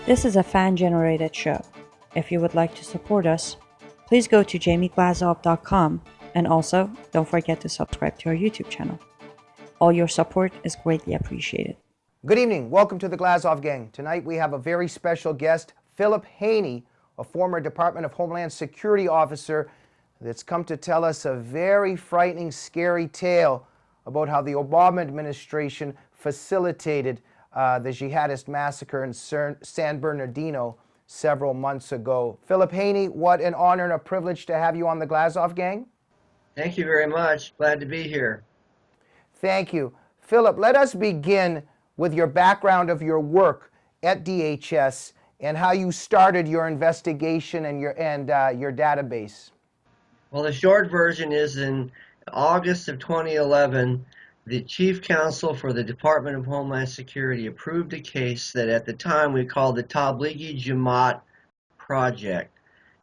This is a fan-generated show. If you would like to support us, please go to jamieglazov.com and also don't forget to subscribe to our YouTube channel. All your support is greatly appreciated. Good evening. Welcome to the Glazov Gang. Tonight we have a very special guest, Philip Haney, a former Department of Homeland Security officer that's come to tell us a very frightening, scary tale about how the Obama administration facilitated the jihadist massacre in San Bernardino several months ago. Philip Haney, what an honor and a privilege to have you on the Glazov Gang. Thank you very much. Glad to be here. Thank you. Philip, let us begin with your background of your work at DHS and how you started your investigation and your database. Well, the short version is in August of 2011, the Chief Counsel for the Department of Homeland Security approved a case that at the time we called the Tablighi Jamaat Project.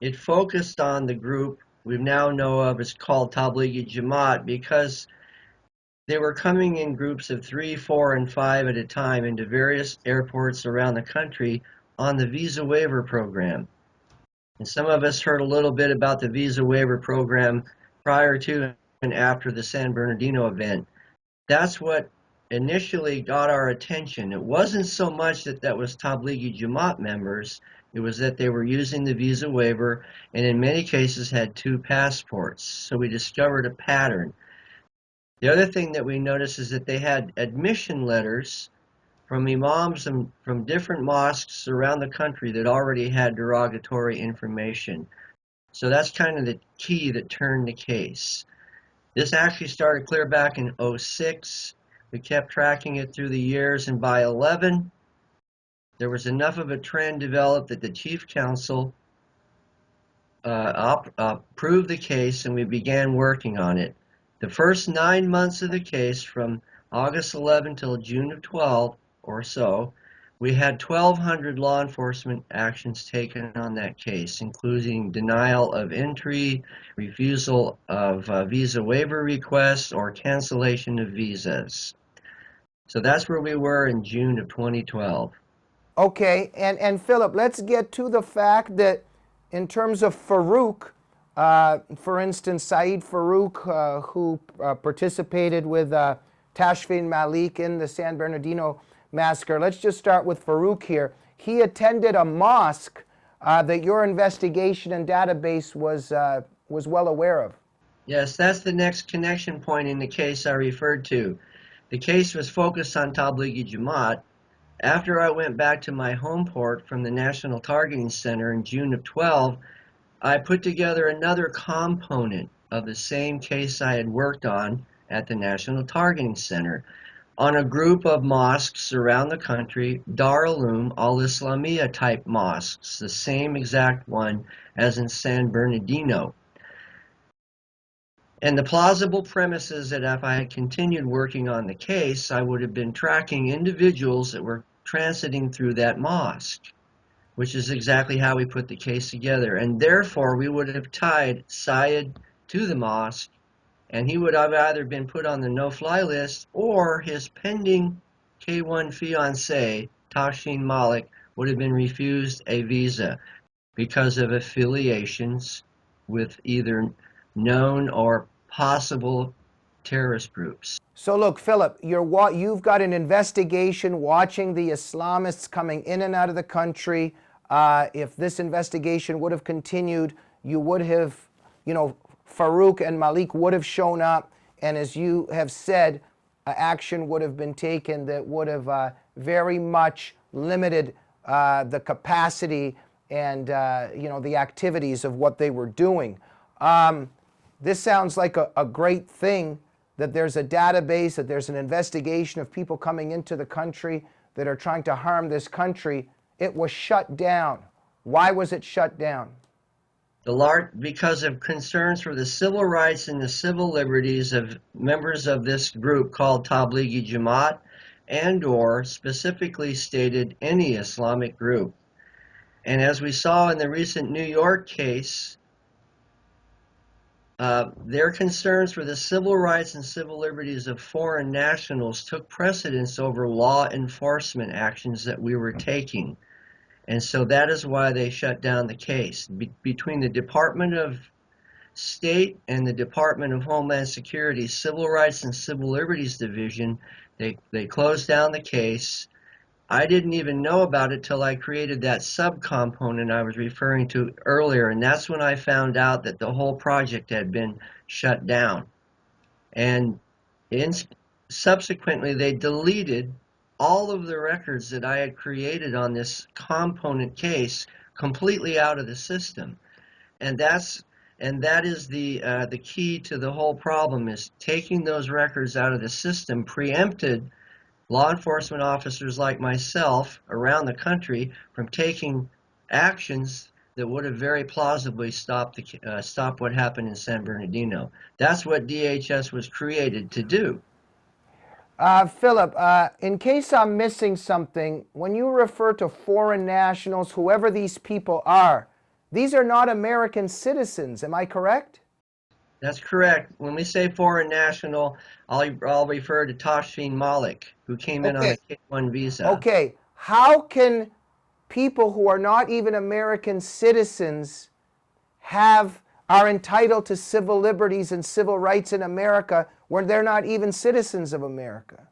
It focused on the group we now know of as called Tablighi Jamaat because they were coming in groups of 3, 4, and 5 at a time into various airports around the country on the visa waiver program. And some of us heard a little bit about the visa waiver program prior to and after the San Bernardino event. That's what initially got our attention. It wasn't so much that that was Tablighi Jamaat members, it was that they were using the visa waiver and in many cases had 2 passports. So we discovered a pattern. The other thing that we noticed is that they had admission letters from imams and from different mosques around the country that already had derogatory information. So that's kind of the key that turned the case. This actually started clear back in 2006. We kept tracking it through the years, and by 2011, there was enough of a trend developed that the Chief Counsel approved the case, and we began working on it. The first 9 months of the case, from August 11 till June of 12 or so, we had 1,200 law enforcement actions taken on that case, including denial of entry, refusal of visa waiver requests, or cancellation of visas. So that's where we were in June of 2012. Okay, and Philip, let's get to the fact that in terms of Farouk, for instance, Saeed Farouk, who participated with Tashfin Malik in the San Bernardino massacre. Let's just start with Farouk here. He attended a mosque that your investigation and database was well aware of. Yes, that's the next connection point in the case I referred to. The case was focused on Tablighi Jamaat. After I went back to my home port from the National Targeting Center in June of 12, I put together another component of the same case I had worked on at the National Targeting Center on a group of mosques around the country, Darul al-Islamiyya type mosques, the same exact one as in San Bernardino. And the plausible premise is that if I had continued working on the case, I would have been tracking individuals that were transiting through that mosque, which is exactly how we put the case together. And therefore, we would have tied Syed to the mosque, and he would have either been put on the no-fly list or his pending K-1 fiancée, Tashfin Malik, would have been refused a visa because of affiliations with either known or possible terrorist groups. So look, Philip, you've got an investigation watching the Islamists coming in and out of the country. If this investigation would have continued, you would have, Farouk and Malik would have shown up, and as you have said, action would have been taken that would have very much limited the capacity and the activities of what they were doing. This sounds like a great thing, that there's a database, that there's an investigation of people coming into the country that are trying to harm this country. It was shut down. Why was it shut down? Because of concerns for the civil rights and the civil liberties of members of this group called Tablighi Jamaat, and or specifically stated any Islamic group. And as we saw in the recent New York case, their concerns for the civil rights and civil liberties of foreign nationals took precedence over law enforcement actions that we were taking. And so that is why they shut down the case. Between the Department of State and the Department of Homeland Security Civil Rights and Civil Liberties Division, they closed down the case. I didn't even know about it till I created that subcomponent I was referring to earlier, and that's when I found out that the whole project had been shut down. And subsequently, they deleted all of the records that I had created on this component case completely out of the system. And that is the key to the whole problem, is taking those records out of the system preempted law enforcement officers like myself around the country from taking actions that would have very plausibly stopped what happened in San Bernardino. That's what DHS was created to do. Philip, in case I'm missing something, when you refer to foreign nationals, whoever these people are, these are not American citizens. Am I correct? That's correct. When we say foreign national, I'll refer to Tashfeen Malik, who came in on a K-1 visa. Okay. How can people who are not even American citizens are entitled to civil liberties and civil rights in America when they're not even citizens of America?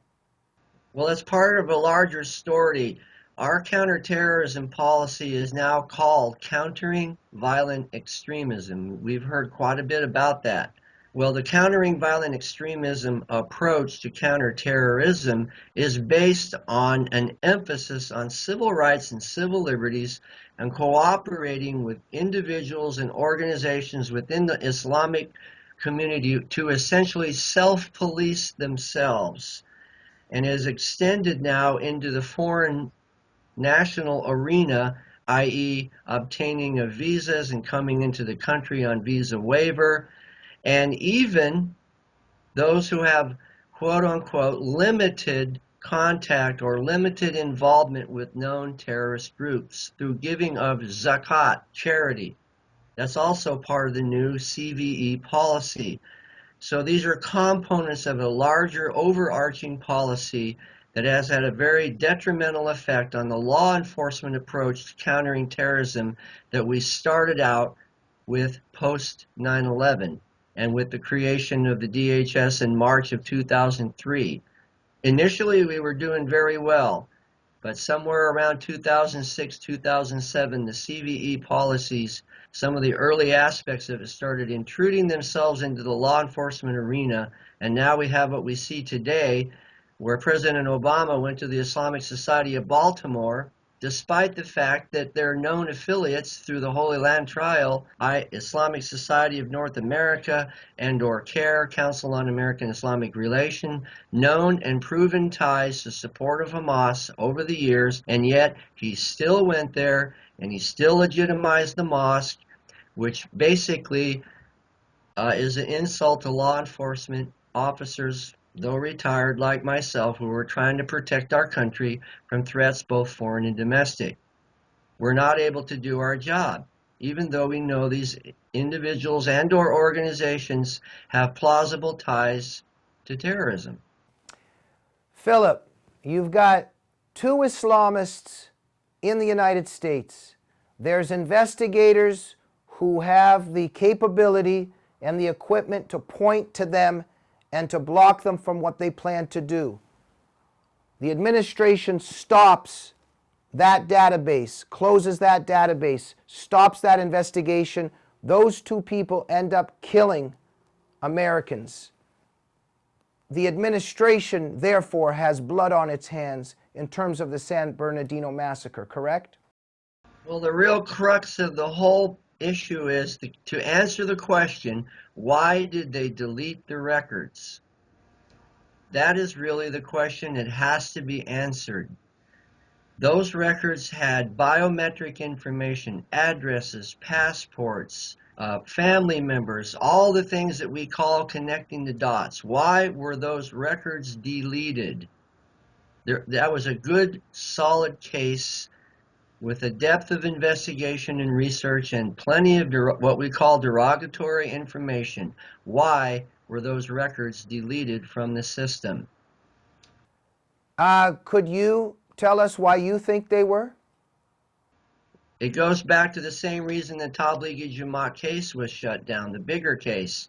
Well, it's part of a larger story. Our counterterrorism policy is now called Countering Violent Extremism. We've heard quite a bit about that. Well, the Countering Violent Extremism approach to counterterrorism is based on an emphasis on civil rights and civil liberties and cooperating with individuals and organizations within the Islamic community to essentially self-police themselves, and is extended now into the foreign national arena, i.e. obtaining of visas and coming into the country on visa waiver, and even those who have quote-unquote limited contact or limited involvement with known terrorist groups through giving of zakat, charity. That's also part of the new CVE policy. So these are components of a larger overarching policy that has had a very detrimental effect on the law enforcement approach to countering terrorism that we started out with post 9/11 and with the creation of the DHS in March of 2003. Initially, we were doing very well, but somewhere around 2006, 2007, the CVE policies, some of the early aspects of it started intruding themselves into the law enforcement arena, and now we have what we see today, where President Obama went to the Islamic Society of Baltimore, despite the fact that their known affiliates through the Holy Land Trial, Islamic Society of North America and/or CARE, Council on American Islamic Relation, known and proven ties to support of Hamas over the years, and yet he still went there and he still legitimized the mosque, which basically is an insult to law enforcement officers, though retired like myself, who were trying to protect our country from threats both foreign and domestic. We're not able to do our job, even though we know these individuals and/or organizations have plausible ties to terrorism. Philip, you've got two Islamists in the United States. There's investigators who have the capability and the equipment to point to them and to block them from what they plan to do. The administration stops that database, closes that database, stops that investigation. Those two people end up killing Americans. The administration, therefore, has blood on its hands in terms of the San Bernardino massacre, correct? Well, the real crux of the whole issue is to answer the question, why did they delete the records? That is really the question that has to be answered. Those records had biometric information, addresses, passports, family members, all the things that we call connecting the dots. Why were those records deleted? That was a good, solid case with a depth of investigation and research and plenty of what we call derogatory information. Why were those records deleted from the system? Could you tell us why you think they were? It goes back to the same reason the Tablighi Jamaat case was shut down, the bigger case.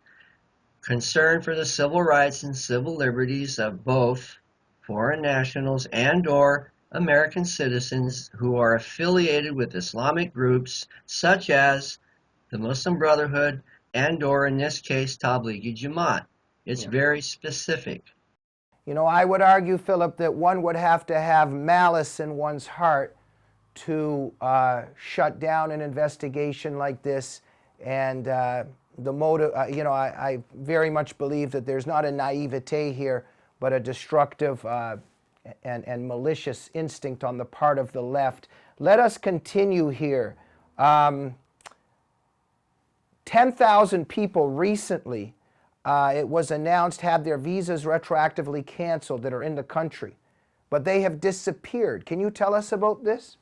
Concern for the civil rights and civil liberties of both foreign nationals and/or American citizens who are affiliated with Islamic groups such as the Muslim Brotherhood and/or, in this case, Tablighi Jamaat. It's very specific. You know, I would argue, Philip, that one would have to have malice in one's heart to shut down an investigation like this. And the motive, you know, I very much believe that there's not a naivete here, but a destructive and malicious instinct on the part of the left. Let us continue here. 10,000 people recently, it was announced, had their visas retroactively canceled that are in the country, but they have disappeared. Can you tell us about this?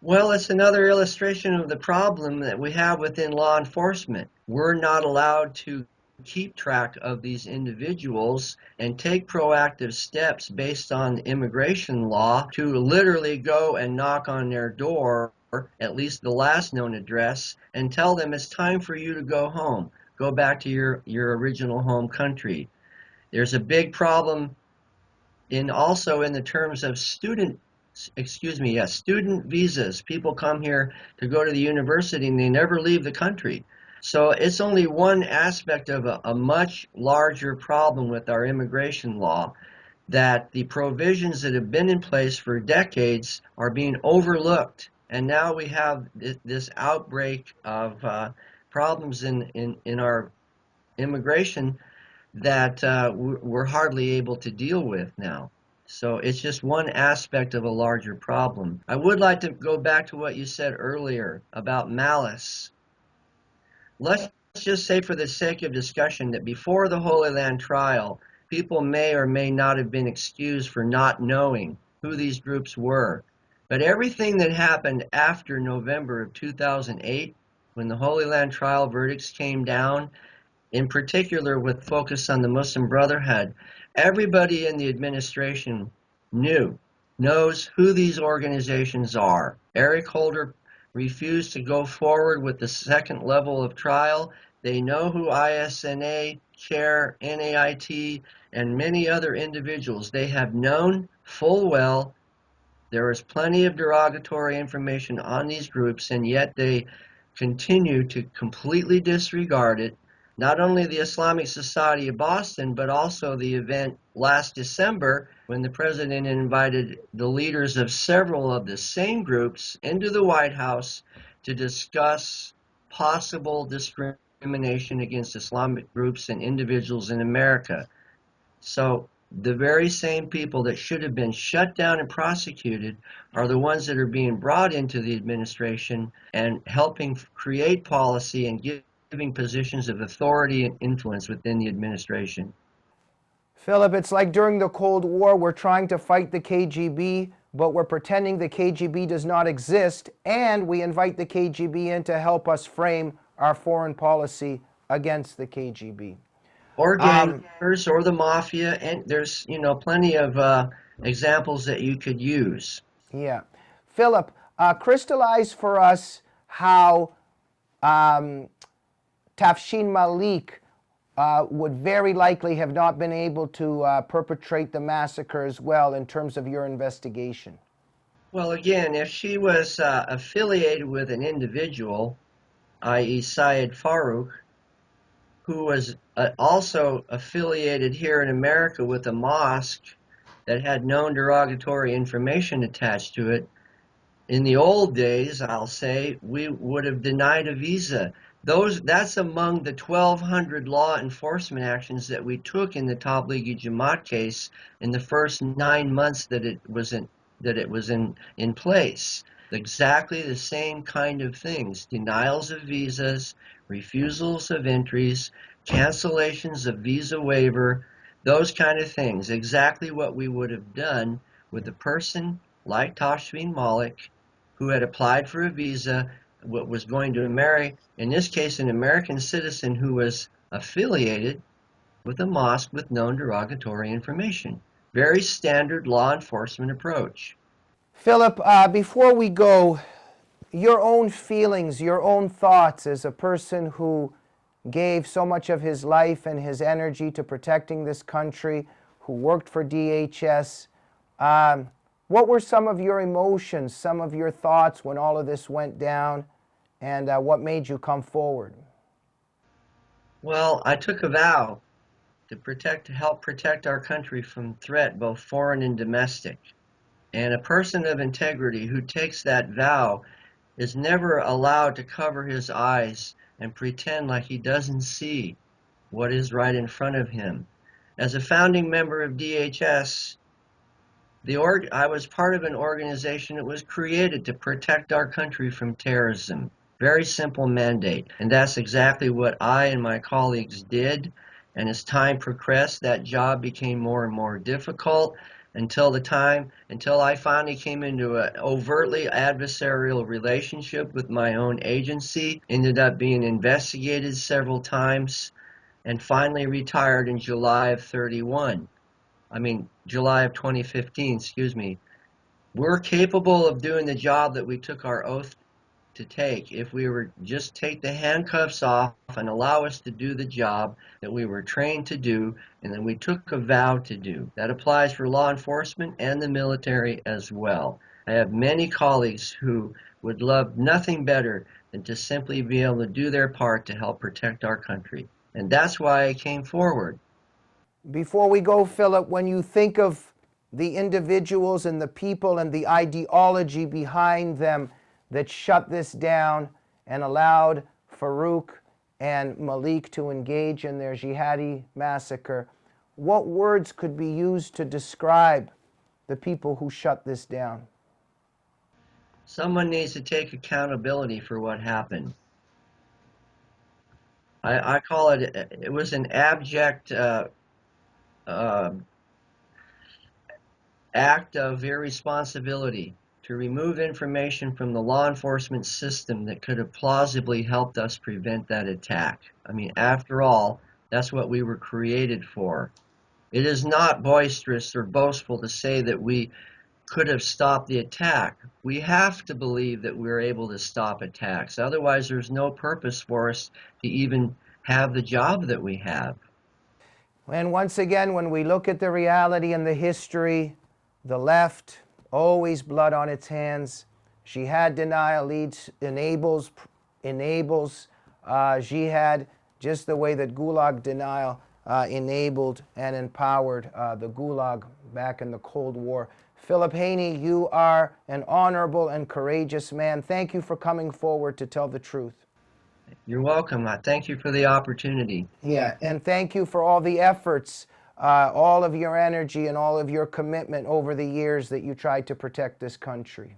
Well, it's another illustration of the problem that we have within law enforcement. We're not allowed to keep track of these individuals and take proactive steps based on immigration law to literally go and knock on their door, at least the last known address, and tell them it's time for you to go home. Go back to your original home country. There's a big problem also in the terms of student visas. People come here to go to the university and they never leave the country. So it's only one aspect of a much larger problem with our immigration law, that the provisions that have been in place for decades are being overlooked. And now we have this outbreak of problems in our immigration that we're hardly able to deal with now. So it's just one aspect of a larger problem. I would like to go back to what you said earlier about malice. Let's just say, for the sake of discussion, that before the Holy Land trial, people may or may not have been excused for not knowing who these groups were. But everything that happened after November of 2008, when the Holy Land trial verdicts came down, in particular with focus on the Muslim Brotherhood, everybody in the administration knows who these organizations are. Eric Holder refused to go forward with the second level of trial. They know who ISNA, Chair, NAIT, and many other individuals. They have known full well there is plenty of derogatory information on these groups, and yet they continue to completely disregard it. Not only the Islamic Society of Boston, but also the event last December when the president invited the leaders of several of the same groups into the White House to discuss possible discrimination against Islamic groups and individuals in America. So the very same people that should have been shut down and prosecuted are the ones that are being brought into the administration and helping create policy and giving positions of authority and influence within the administration. Philip, it's like during the Cold War, we're trying to fight the KGB, but we're pretending the KGB does not exist, and we invite the KGB in to help us frame our foreign policy against the KGB. Or gangsters, or the mafia, and there's plenty of examples that you could use. Yeah. Philip, crystallize for us how Tafshin Malik would very likely have not been able to perpetrate the massacre as well in terms of your investigation. Well, again, if she was affiliated with an individual, i.e. Syed Farouk, who was also affiliated here in America with a mosque that had known derogatory information attached to it, in the old days, I'll say, we would have denied a visa. That's among the 1,200 law enforcement actions that we took in the Tablighi Jamaat case in the first 9 months that it was in place. Exactly the same kind of things: denials of visas, refusals of entries, cancellations of visa waiver, those kind of things. Exactly what we would have done with a person like Tashfeen Malik, who had applied for a visa, was going to marry, in this case, an American citizen who was affiliated with a mosque with known derogatory information. Very standard law enforcement approach. Philip, before we go, Your own feelings, your own thoughts as a person who gave so much of his life and his energy to protecting this country, who worked for DHS. What were some of your emotions, some of your thoughts when all of this went down, and what made you come forward? Well, I took a vow to help protect our country from threat, both foreign and domestic. And a person of integrity who takes that vow is never allowed to cover his eyes and pretend like he doesn't see what is right in front of him. As a founding member of DHS, I was part of an organization that was created to protect our country from terrorism. Very simple mandate. And that's exactly what I and my colleagues did. And as time progressed, that job became more and more difficult until I finally came into an overtly adversarial relationship with my own agency, ended up being investigated several times, and finally retired in July of 2015, excuse me. We're capable of doing the job that we took our oath to take if we were just take the handcuffs off and allow us to do the job that we were trained to do and that we took a vow to do. That applies for law enforcement and the military as well. I have many colleagues who would love nothing better than to simply be able to do their part to help protect our country. And that's why I came forward. Before we go, Philip, when you think of the individuals and the people and the ideology behind them that shut this down and allowed Farouk and Malik to engage in their jihadi massacre, what words could be used to describe the people who shut this down? Someone needs to take accountability for what happened. I call it was an abject act of irresponsibility to remove information from the law enforcement system that could have plausibly helped us prevent that attack. I mean, after all, that's what we were created for. It is not boisterous or boastful to say that we could have stopped the attack. We have to believe that we're able to stop attacks. Otherwise, there's no purpose for us to even have the job that we have. And once again, when we look at the reality and the history, the left, always blood on its hands. Jihad denial enables jihad, just the way that Gulag denial enabled and empowered the Gulag back in the Cold War. Philip Haney, you are an honorable and courageous man. Thank you for coming forward to tell the truth. You're welcome. Thank you for the opportunity. Yeah, and thank you for all the efforts, all of your energy and all of your commitment over the years that you tried to protect this country.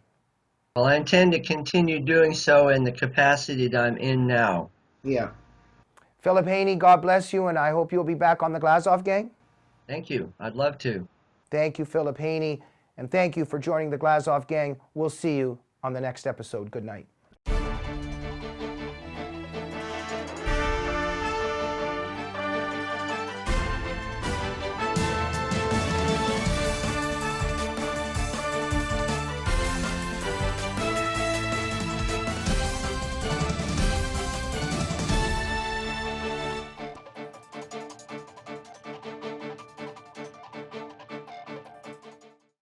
Well, I intend to continue doing so in the capacity that I'm in now. Yeah. Philip Haney, God bless you, and I hope you'll be back on the Glazov Gang. Thank you. I'd love to. Thank you, Philip Haney, and thank you for joining the Glazov Gang. We'll see you on the next episode. Good night.